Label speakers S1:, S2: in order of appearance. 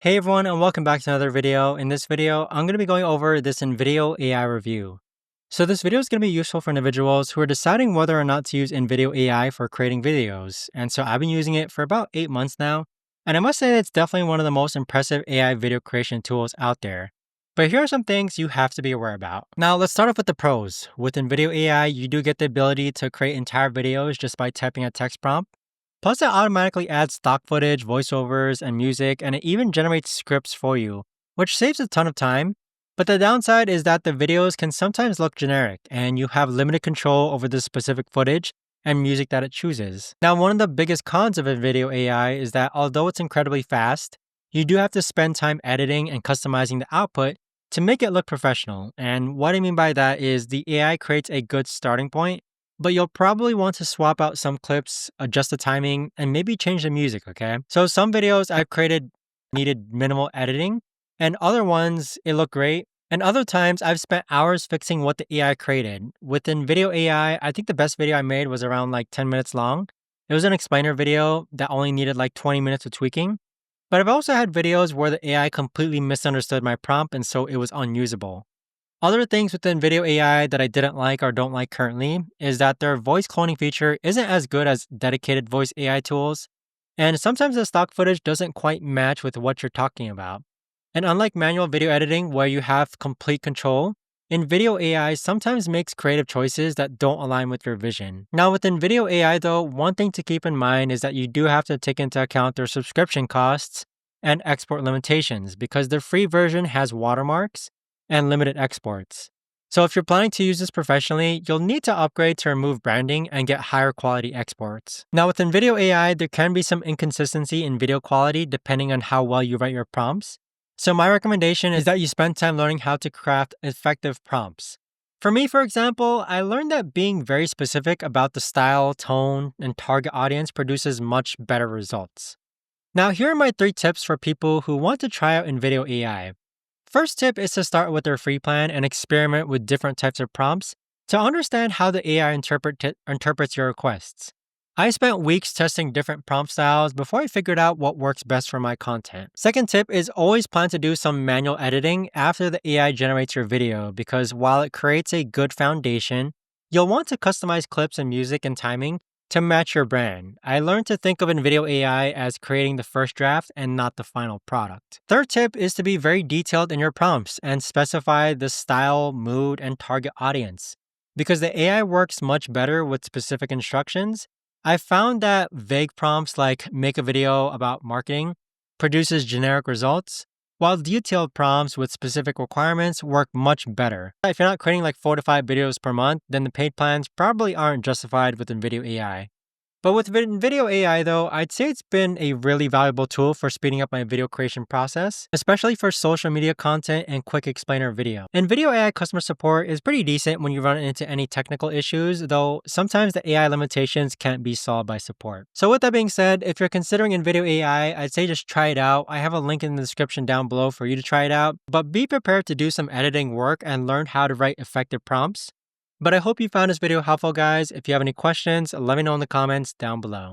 S1: Hey everyone, and welcome back to another video. In this video, I'm going to be going over this InVideo AI review. So this video is going to be useful for individuals who are deciding whether or not to use InVideo AI for creating videos. And so I've been using it for about 8 months now, and I must say it's definitely one of the most impressive AI video creation tools out there. But here are some things you have to be aware about. Now let's start off with the pros. With InVideo AI, you do get the ability to create entire videos just by typing a text prompt. Plus, it automatically adds stock footage, voiceovers, and music, and it even generates scripts for you, which saves a ton of time. But the downside is that the videos can sometimes look generic, and you have limited control over the specific footage and music that it chooses. Now, one of the biggest cons of InVideo AI is that although it's incredibly fast, you do have to spend time editing and customizing the output to make it look professional. And what I mean by that is the AI creates a good starting point, but you'll probably want to swap out some clips, adjust the timing, and maybe change the music, okay? So some videos I've created needed minimal editing, and other ones, it looked great. And other times, I've spent hours fixing what the AI created. Within video AI, I think the best video I made was around like 10 minutes long. It was an explainer video that only needed like 20 minutes of tweaking. But I've also had videos where the AI completely misunderstood my prompt, and so it was unusable. Other things within video AI that I didn't like or don't like currently is that their voice cloning feature isn't as good as dedicated voice AI tools, and sometimes the stock footage doesn't quite match with what you're talking about. And unlike manual video editing where you have complete control, in video AI sometimes makes creative choices that don't align with your vision. Now within video AI though, one thing to keep in mind is that you do have to take into account their subscription costs and export limitations because the free version has watermarks and limited exports. So if you're planning to use this professionally, you'll need to upgrade to remove branding and get higher quality exports. Now within video AI, there can be some inconsistency in video quality depending on how well you write your prompts. So my recommendation is that you spend time learning how to craft effective prompts. For me, for example, I learned that being very specific about the style, tone, and target audience produces much better results. Now here are my 3 tips for people who want to try out InVideo AI. First tip is to start with their free plan and experiment with different types of prompts to understand how the AI interprets your requests. I spent weeks testing different prompt styles before I figured out what works best for my content. Second tip is always plan to do some manual editing after the AI generates your video because while it creates a good foundation, you'll want to customize clips and music and timing to match your brand. I learned to think of InVideo AI as creating the first draft and not the final product. Third tip is to be very detailed in your prompts and specify the style, mood, and target audience. Because the AI works much better with specific instructions, I found that vague prompts like make a video about marketing produces generic results, while detailed prompts with specific requirements work much better. If you're not creating like 4 to 5 videos per month, then the paid plans probably aren't justified with InVideo AI. But with InVideo AI though, I'd say it's been a really valuable tool for speeding up my video creation process, especially for social media content and quick explainer video. InVideo AI customer support is pretty decent when you run into any technical issues, though sometimes the AI limitations can't be solved by support. So with that being said, if you're considering InVideo AI, I'd say just try it out. I have a link in the description down below for you to try it out, but be prepared to do some editing work and learn how to write effective prompts. But I hope you found this video helpful, guys. If you have any questions, let me know in the comments down below.